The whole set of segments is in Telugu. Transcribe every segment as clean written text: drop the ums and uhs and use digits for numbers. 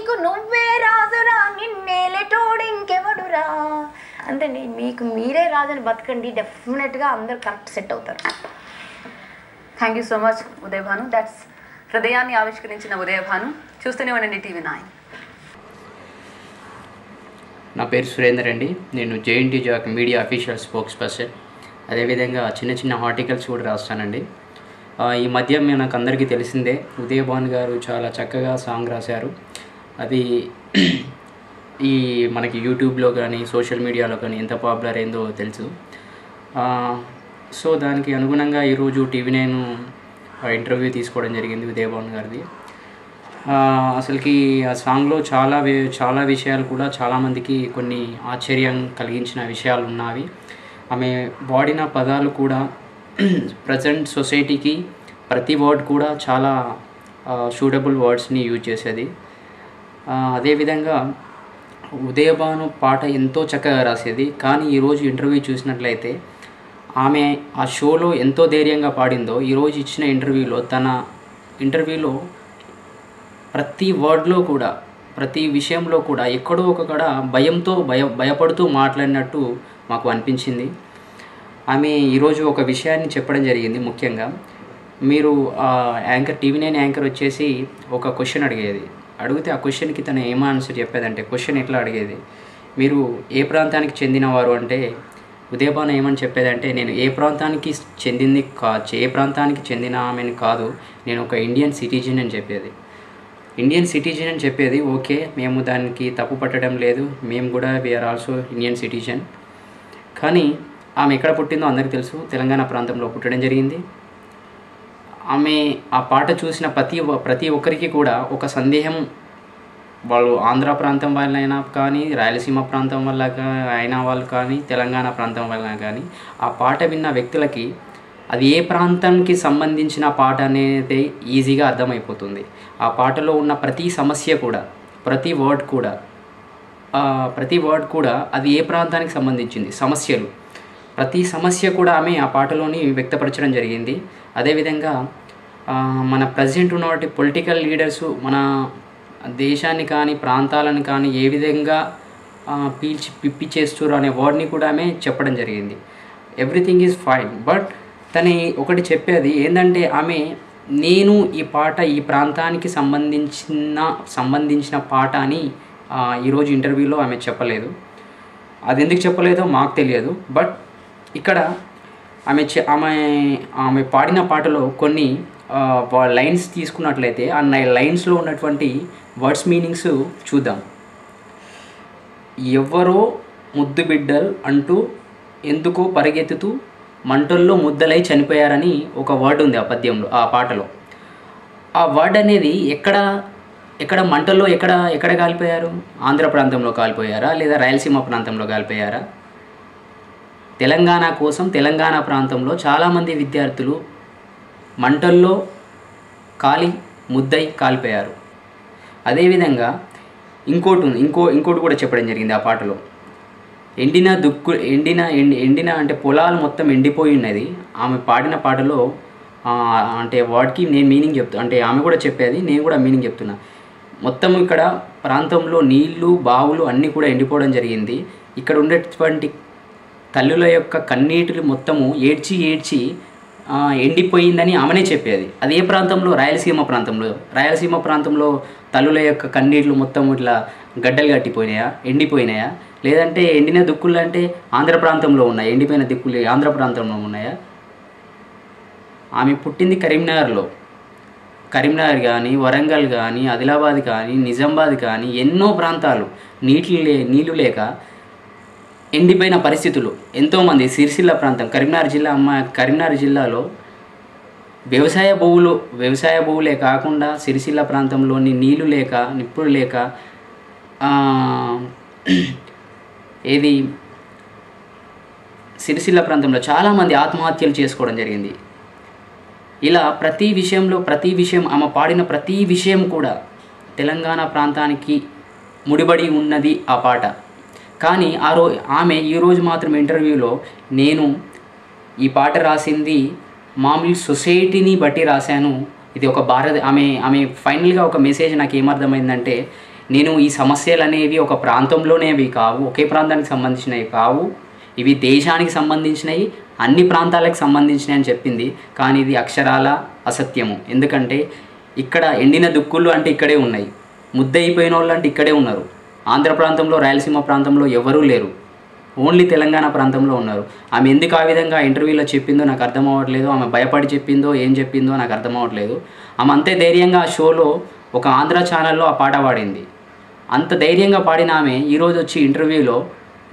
నీకు నువ్వే రాజురా నిన్నేలేటోడు ఇంకెవడురా అంతండి. మీకు మీరే రాజుని బతకండి, డెఫినెట్గా అందరు కరెక్ట్ సెట్ అవుతారు. Thank you so much Uday Bhanu. That's హృదయాన్ని ఆవిష్కరించిన ఉదయ్ భాను. చూస్తూనే ఉండండి TV9. నా పేరు సురేందర్ అండి. నేను JNT Jack media official spokes person. అదేవిధంగా చిన్న చిన్న ఆర్టికల్స్ కూడా రాస్తానండి. ఈ మధ్య నాకు అందరికీ తెలిసిందే, ఉదయ్ భాను గారు చాలా చక్కగా సాంగ్ రాశారు. అది ఈ మనకి యూట్యూబ్లో కానీ సోషల్ మీడియాలో కానీ ఎంత పాపులర్ అయిందో తెలుసు. సో దానికి అనుగుణంగా ఈరోజు TV9 ఇంటర్వ్యూ తీసుకోవడం జరిగింది ఉదయ్ భాను గారిది. అసలుకి ఆ సాంగ్లో చాలా విషయాలు కూడా చాలామందికి కొన్ని ఆశ్చర్యం కలిగించిన విషయాలు ఉన్నవి. ఆమె వాడిన పదాలు కూడా ప్రజెంట్ సొసైటీకి ప్రతి వర్డ్ కూడా చాలా సూటబుల్ వర్డ్స్ని యూజ్ చేసేది. అదేవిధంగా ఉదయ్ భాను పాట ఎంతో చక్కగా రాసేది. కానీ ఈరోజు ఇంటర్వ్యూ చూసినట్లయితే ఆమె ఆ షోలో ఎంతో ధైర్యంగా పాడిందో, ఈరోజు ఇచ్చిన తన ఇంటర్వ్యూలో ప్రతి వర్డ్లో కూడా ప్రతి విషయంలో కూడా ఎక్కడో ఒకక్కడ భయపడుతూ మాట్లాడినట్టు మాకు అనిపించింది. ఆమె ఈరోజు ఒక విషయాన్ని చెప్పడం జరిగింది. ముఖ్యంగా మీరు TV9 యాంకర్ వచ్చేసి ఒక క్వశ్చన్ అడిగితే ఆ క్వశ్చన్కి తను ఏం ఆన్సర్ చెప్పేదంటే, క్వశ్చన్ ఎట్లా అడిగేది, మీరు ఏ ప్రాంతానికి చెందినవారు అంటే ఉదయ్ భాను ఏమని చెప్పేదంటే, నేను ఏ ప్రాంతానికి చెందిన ఆమెను కాదు, నేను ఒక ఇండియన్ సిటిజన్ అని చెప్పేది. ఇండియన్ సిటిజన్ అని చెప్పేది ఓకే, మేము దానికి తప్పు పట్టడం లేదు, మేము కూడా వీఆర్ ఆల్సో ఇండియన్ సిటిజన్. కానీ ఆమె ఎక్కడ పుట్టిందో అందరికీ తెలుసు, తెలంగాణ ప్రాంతంలో పుట్టడం జరిగింది. ఆమె ఆ పాట చూసిన ప్రతి ఒక్కరికి కూడా ఒక సందేహం, వాళ్ళు ఆంధ్ర ప్రాంతం వాళ్ళైనా కానీ, రాయలసీమ ప్రాంతం వల్ల అయిన వాళ్ళు కానీ, తెలంగాణ ప్రాంతం వల్ల కానీ, ఆ పాట విన్న వ్యక్తులకి అది ఏ ప్రాంతానికి సంబంధించిన పాట అనేది ఈజీగా అర్థమైపోతుంది. ఆ పాటలో ఉన్న ప్రతి సమస్య కూడా, ప్రతి వర్డ్ కూడా అది ఏ ప్రాంతానికి సంబంధించింది, ప్రతి సమస్య కూడా ఆమె ఆ పాటలోని వ్యక్తపరచడం జరిగింది. అదేవిధంగా మన ప్రజెంట్ ఉన్నటువంటి పొలిటికల్ లీడర్సు మన దేశాన్ని కానీ ప్రాంతాలను కానీ ఏ విధంగా పిప్పి చేస్తున్నారు అనే వర్డ్ని కూడా ఆమె చెప్పడం జరిగింది. ఎవ్రీథింగ్ ఈజ్ ఫైన్, బట్ తను ఒకటి చెప్పేది ఏంటంటే, నేను ఈ పాట ఈ ప్రాంతానికి సంబంధించిన పాట అని ఈరోజు ఇంటర్వ్యూలో ఆమె చెప్పలేదు. అది ఎందుకు చెప్పలేదో మాకు తెలియదు. బట్ ఇక్కడ ఆమె పాడిన పాటలో కొన్ని లైన్స్ తీసుకున్నట్లయితే ఆ లైన్స్లో ఉన్నటువంటి వర్డ్స్ మీనింగ్స్ చూద్దాం. ఎవరో ముద్దు బిడ్డలు అంటూ ఎందుకో పరిగెత్తుతూ మంటల్లో ముద్దలై చనిపోయారని ఒక వర్డ్ ఉంది ఆ పాటలో. ఆ వర్డ్ అనేది ఎక్కడ మంటల్లో ఎక్కడ కాలిపోయారు? ఆంధ్ర ప్రాంతంలో కాలిపోయారా, లేదా రాయలసీమ ప్రాంతంలో కాలిపోయారా? తెలంగాణ కోసం తెలంగాణ ప్రాంతంలో చాలామంది విద్యార్థులు మంటల్లో ముద్దై కాలిపోయారు. అదేవిధంగా ఇంకోటి కూడా చెప్పడం జరిగింది ఆ పాటలో. ఎండిన అంటే పొలాలు మొత్తం ఎండిపోయి ఉన్నది. ఆమె పాడిన పాటలో అంటే వర్డ్కి నేను మీనింగ్ చెప్తాను, అంటే ఆమె కూడా చెప్పేది, నేను కూడా మీనింగ్ చెప్తున్నా. మొత్తం ఇక్కడ ప్రాంతంలో నీళ్లు బావులు అన్నీ కూడా ఎండిపోవడం జరిగింది. ఇక్కడ ఉండేటువంటి తల్లుల యొక్క కన్నీటిలు మొత్తము ఏడ్చి ఎండిపోయిందని ఆమెనే చెప్పేది. అది ఏ ప్రాంతంలో? రాయలసీమ ప్రాంతంలో తల్లుల యొక్క కన్నీళ్ళు మొత్తం ఇట్లా గడ్డలు కట్టిపోయినాయా, ఎండిపోయినాయా? లేదంటే ఎండిన దిక్కులు అంటే ఆంధ్ర ప్రాంతంలో ఉన్నాయి, ఎండిపోయిన దిక్కులు ఆంధ్ర ప్రాంతంలో ఉన్నాయా? ఆమె పుట్టింది కరీంనగర్ కానీ, వరంగల్ కానీ, ఆదిలాబాద్ కానీ, నిజామాబాద్ కానీ ఎన్నో ప్రాంతాలు నీళ్లు లేక ఎండిపోయిన పరిస్థితులు. ఎంతోమంది సిరిసిల్ల ప్రాంతం, కరీంనగర్ జిల్లాలో వ్యవసాయ భూములే కాకుండా సిరిసిల్ల ప్రాంతంలోని నీళ్లు లేక, నిప్పులు లేక, సిరిసిల్ల ప్రాంతంలో చాలామంది ఆత్మహత్యలు చేసుకోవడం జరిగింది. ఇలా ప్రతి విషయం ఆమె పాడిన ప్రతి విషయం కూడా తెలంగాణ ప్రాంతానికి ముడిపడి ఉన్నది ఆ పాట. కానీ ఆమె ఈరోజు మాత్రం ఇంటర్వ్యూలో, నేను ఈ పాట రాసింది మామూలు సొసైటీని బట్టి రాశాను, ఇది ఒక ఆమె ఫైనల్గా ఒక మెసేజ్ నాకు ఏమర్థమైందంటే, నేను ఈ సమస్యలు అనేవి ఒక ప్రాంతంలోనేవి కావు, ఒకే ప్రాంతానికి సంబంధించినవి కావు, ఇవి దేశానికి సంబంధించినవి, అన్ని ప్రాంతాలకు సంబంధించినవి అని చెప్పింది. కానీ ఇది అక్షరాల అసత్యము. ఎందుకంటే ఇక్కడ ఎండిన దుక్కులు అంటే ఇక్కడే ఉన్నాయి, ముద్దయిపోయిన వాళ్ళు అంటే ఇక్కడే ఉన్నారు. ఆంధ్ర ప్రాంతంలో, రాయలసీమ ప్రాంతంలో ఎవరూ లేరు, ఓన్లీ తెలంగాణ ప్రాంతంలో ఉన్నారు. ఆమె ఎందుకు ఆ విధంగా ఇంటర్వ్యూలో చెప్పిందో నాకు అర్థం అవ్వట్లేదు. ఆమె భయపడి చెప్పిందో ఏం చెప్పిందో నాకు అర్థం అవ్వట్లేదు. ఆమె అంతే ధైర్యంగా ఆ షోలో ఒక ఆంధ్ర ఛానల్లో ఆ పాట పాడింది. అంత ధైర్యంగా పాడిన ఆమె ఈరోజు వచ్చి ఇంటర్వ్యూలో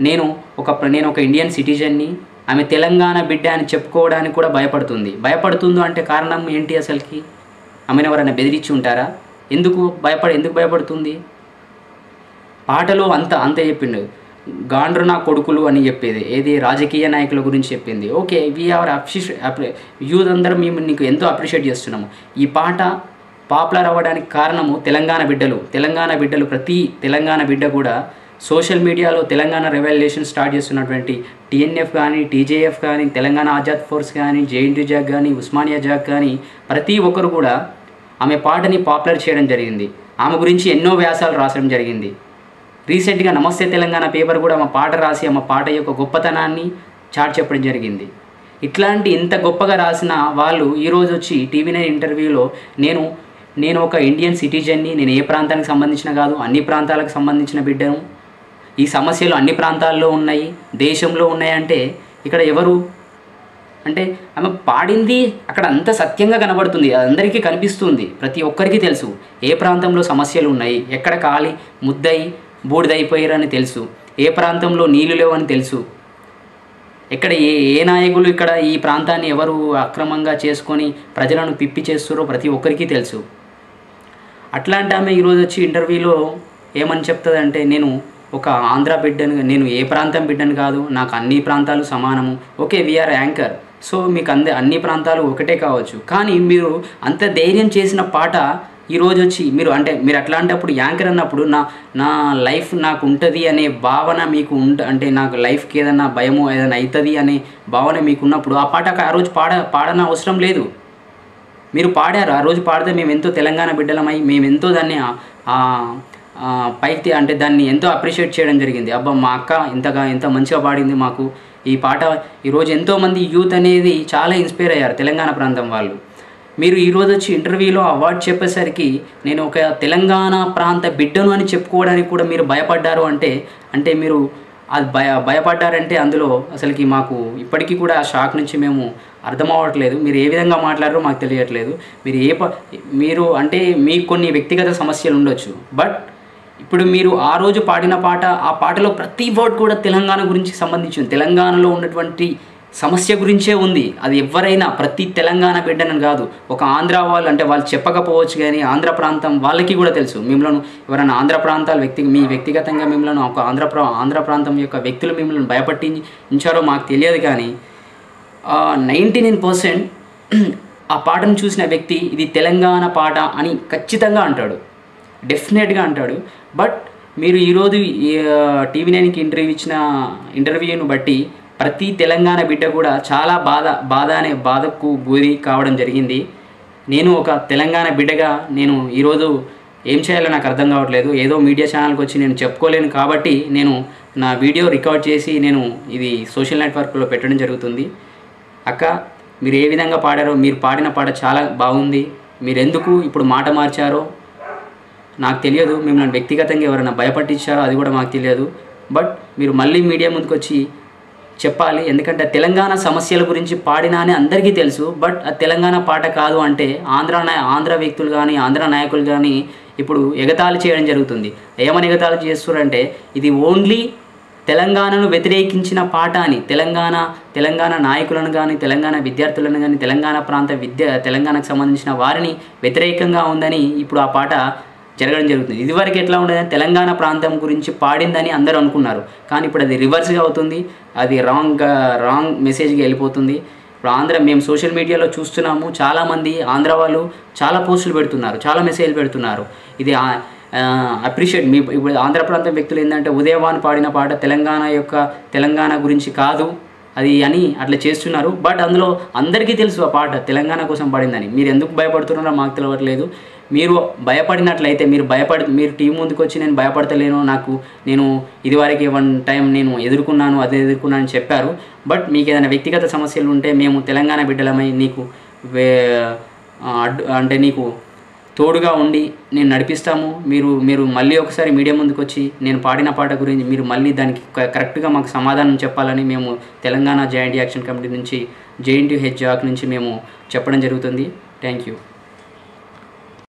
నేను ఒక ఇండియన్ సిటిజన్ని, ఆమె తెలంగాణ బిడ్డ అని చెప్పుకోవడానికి కూడా భయపడుతుందో అంటే కారణం ఏంటి? అసలుకి ఆమెను ఎవరైనా బెదిరించి ఉంటారా? ఎందుకు భయపడుతుంది? పాటలో అంతే చెప్పిండు. గాండ్రు నా కొడుకులు అని చెప్పేది ఏది రాజకీయ నాయకుల గురించి చెప్పింది. ఓకే, వీఆర్ యూత్ అందరం మేము నీకు ఎంతో అప్రిషియేట్ చేస్తున్నాము. ఈ పాట పాపులర్ అవ్వడానికి కారణము తెలంగాణ బిడ్డలు. ప్రతి తెలంగాణ బిడ్డ కూడా సోషల్ మీడియాలో తెలంగాణ రెవల్యూషన్ స్టార్ట్ చేస్తున్నటువంటి టీఎన్ఎఫ్ కానీ, టీజేఎఫ్ కానీ, తెలంగాణ ఆజాద్ ఫోర్స్ కానీ, జేఎన్టీ జాగ్ కానీ, ఉస్మానియా జాగ్ కానీ ప్రతి ఒక్కరు కూడా ఆమె పాటని పాపులర్ చేయడం జరిగింది. ఆమె గురించి ఎన్నో వ్యాసాలు రాసడం జరిగింది. రీసెంట్గా నమస్తే తెలంగాణ పేపర్ కూడా ఆమె పాట రాసి ఆమె పాట యొక్క గొప్పతనాన్ని చాటి చెప్పడం జరిగింది. ఇట్లాంటి ఇంత గొప్పగా రాసిన వాళ్ళు ఈరోజు వచ్చి టీవీ9 ఇంటర్వ్యూలో నేను ఒక ఇండియన్ సిటిజన్ని, నేను ఏ ప్రాంతానికి సంబంధించిన కాదు, అన్ని ప్రాంతాలకు సంబంధించిన బిడ్డను, ఈ సమస్యలు అన్ని ప్రాంతాల్లో ఉన్నాయి, దేశంలో ఉన్నాయంటే ఇక్కడ ఎవరు అంటే ఆమె పాడింది అక్కడ అంత సత్యంగా కనబడుతుంది, అందరికీ కనిపిస్తుంది, ప్రతి ఒక్కరికి తెలుసు ఏ ప్రాంతంలో సమస్యలు ఉన్నాయి, ఎక్కడ కాలి ముద్దయి బూడిదైపోయారని తెలుసు, ఏ ప్రాంతంలో నీళ్లు లేవని తెలుసు, ఎక్కడ ఏ నాయకులు ఇక్కడ ఈ ప్రాంతాన్ని ఎవరు అక్రమంగా చేసుకొని ప్రజలను పిప్పి చేస్తారో ప్రతి ఒక్కరికి తెలుసు. అట్లాంటి ఆమె ఈరోజు వచ్చి ఇంటర్వ్యూలో ఏమని చెప్తుందంటే నేను ఒక ఆంధ్ర బిడ్డను, నేను ఏ ప్రాంతం బిడ్డను కాదు, నాకు అన్ని ప్రాంతాలు సమానము. ఓకే, వీఆర్ యాంకర్, సో మీకు అన్ని ప్రాంతాలు ఒకటే కావచ్చు, కానీ మీరు అంత ధైర్యం చేసిన పాట ఈరోజు వచ్చి మీరు అట్లాంటప్పుడు యాంకర్ అన్నప్పుడు నా లైఫ్ నాకు ఉంటుంది అనే భావన మీకు అంటే నాకు లైఫ్కి ఏదైనా భయము ఏదైనా అవుతుంది అనే భావన మీకు ఉన్నప్పుడు ఆ పాట ఆ రోజు పాడన అవసరం లేదు. మీరు పాడారు, ఆ రోజు పాడితే మేము ఎంతో తెలంగాణ బిడ్డలమై మేము ఎంతో దాన్ని పైకి అంటే దాన్ని ఎంతో అప్రిషియేట్ చేయడం జరిగింది. అబ్బా మా అక్క ఇంత మంచిగా పాడింది, మాకు ఈ పాట ఈరోజు ఎంతోమంది యూత్ అనేది చాలా ఇన్స్పైర్ అయ్యారు తెలంగాణ ప్రాంతం వాళ్ళు. మీరు ఈరోజు వచ్చి ఇంటర్వ్యూలో అవార్డు చెప్పేసరికి నేను ఒక తెలంగాణ ప్రాంత బిడ్డను అని చెప్పుకోవడానికి కూడా మీరు భయపడ్డారు అంటే మీరు అది భయపడ్డారంటే అందులో అసలుకి మాకు ఇప్పటికీ కూడా ఆ షాక్ నుంచి మేము అర్థం అవ్వట్లేదు. మీరు ఏ విధంగా మాట్లాడారో మాకు తెలియట్లేదు. మీరు అంటే మీకు కొన్ని వ్యక్తిగత సమస్యలు ఉండొచ్చు, బట్ ఇప్పుడు మీరు ఆ రోజు పాడిన పాట, ఆ పాటలో ప్రతి వర్డ్ కూడా తెలంగాణ గురించి సంబంధించింది, తెలంగాణలో ఉన్నటువంటి సమస్య గురించే ఉంది. అది ఎవరైనా ప్రతి తెలంగాణ బిడ్డనని కాదు, ఒక ఆంధ్ర వాళ్ళు అంటే వాళ్ళు చెప్పకపోవచ్చు కానీ ఆంధ్ర ప్రాంతం వాళ్ళకి కూడా తెలుసు. మిమ్మల్ని ఎవరైనా ఆంధ్ర ప్రాంతాల మీ వ్యక్తిగతంగా మిమ్మల్ని ఒక ఆంధ్ర ప్రాంతం యొక్క వ్యక్తులు మిమ్మల్ని భయపట్టించారో మాకు తెలియదు, కానీ 99% ఆ పాటను చూసిన వ్యక్తి ఇది తెలంగాణ పాట అని ఖచ్చితంగా అంటాడు, డెఫినెట్గా అంటాడు. బట్ మీరు ఈరోజు టీవీ9కి ఇంటర్వ్యూను బట్టి ప్రతి తెలంగాణ బిడ్డ కూడా చాలా బాధకు గురి కావడం జరిగింది. నేను ఒక తెలంగాణ బిడ్డగా నేను ఈరోజు ఏం చేయాలో నాకు అర్థం కావట్లేదు. ఏదో మీడియా ఛానల్కి వచ్చి నేను చెప్పుకోలేను కాబట్టి నేను నా వీడియో రికార్డ్ చేసి నేను ఇది సోషల్ నెట్వర్క్లో పెట్టడం జరుగుతుంది. అక్క, మీరు ఏ విధంగా పాడారో, మీరు పాడిన పాట చాలా బాగుంది. మీరు ఎందుకు ఇప్పుడు మాట మార్చారో నాకు తెలియదు, మిమ్మల్ని వ్యక్తిగతంగా ఎవరైనా భయపట్టించారో అది కూడా మాకు తెలియదు. బట్ మీరు మళ్ళీ మీడియా ముందుకు వచ్చి చెప్పాలి, ఎందుకంటే తెలంగాణ సమస్యల గురించి పాడినా అని అందరికీ తెలుసు. బట్ ఆ తెలంగాణ పాట కాదు అంటే ఆంధ్ర వ్యక్తులు కానీ ఆంధ్ర నాయకులు కానీ ఇప్పుడు ఎగతాళి చేయడం జరుగుతుంది. ఏమని ఎగతాళి చేస్తున్నారంటే ఇది ఓన్లీ తెలంగాణను వ్యతిరేకించిన పాట అని, తెలంగాణ నాయకులను కానీ తెలంగాణ విద్యార్థులను కానీ తెలంగాణకు సంబంధించిన వారిని వ్యతిరేకంగా ఉందని ఇప్పుడు ఆ పాట జరగడం జరుగుతుంది. ఇదివరకు ఎట్లా ఉండేదని తెలంగాణ ప్రాంతం గురించి పాడిందని అందరూ అనుకున్నారు, కానీ ఇప్పుడు అది రివర్స్గా అవుతుంది, అది రాంగ్ మెసేజ్గా వెళ్ళిపోతుంది. ఇప్పుడు మేము సోషల్ మీడియాలో చూస్తున్నాము, చాలామంది ఆంధ్ర వాళ్ళు చాలా పోస్టులు పెడుతున్నారు, చాలా మెసేజ్లు పెడుతున్నారు. ఇది అప్రిషియేట్ ఇప్పుడు ఆంధ్ర ప్రాంతం వ్యక్తులు ఏంటంటే ఉదయవాన్ పాడిన పాట తెలంగాణ గురించి కాదు, అది అని అట్లా చేస్తున్నారు. బట్ అందులో అందరికీ తెలుసు ఆ పాట తెలంగాణ కోసం పాడిందని. మీరు ఎందుకు భయపడుతున్నారో మాకు తెలియట్లేదు. మీరు భయపడినట్లయితే మీరు టీం ముందుకు వచ్చి నేను భయపడతలేను, నేను ఇదివరకు వన్ టైం నేను ఎదుర్కొన్నాను అని చెప్పారు. బట్ మీకు ఏదైనా వ్యక్తిగత సమస్యలు ఉంటే మేము తెలంగాణ బిడ్డలమై నీకు అంటే నీకు తోడుగా ఉండి నేను నడిపిస్తాము. మీరు మళ్ళీ ఒకసారి మీడియా ముందుకు వచ్చి నేను పాడిన పాట గురించి మీరు మళ్ళీ దానికి కరెక్ట్గా మాకు సమాధానం చెప్పాలని మేము తెలంగాణ జాయింట్ యాక్షన్ కమిటీ నుంచి JNTU హెడ్ జాక్ నుంచి మేము చెప్పడం జరుగుతుంది. Thank you.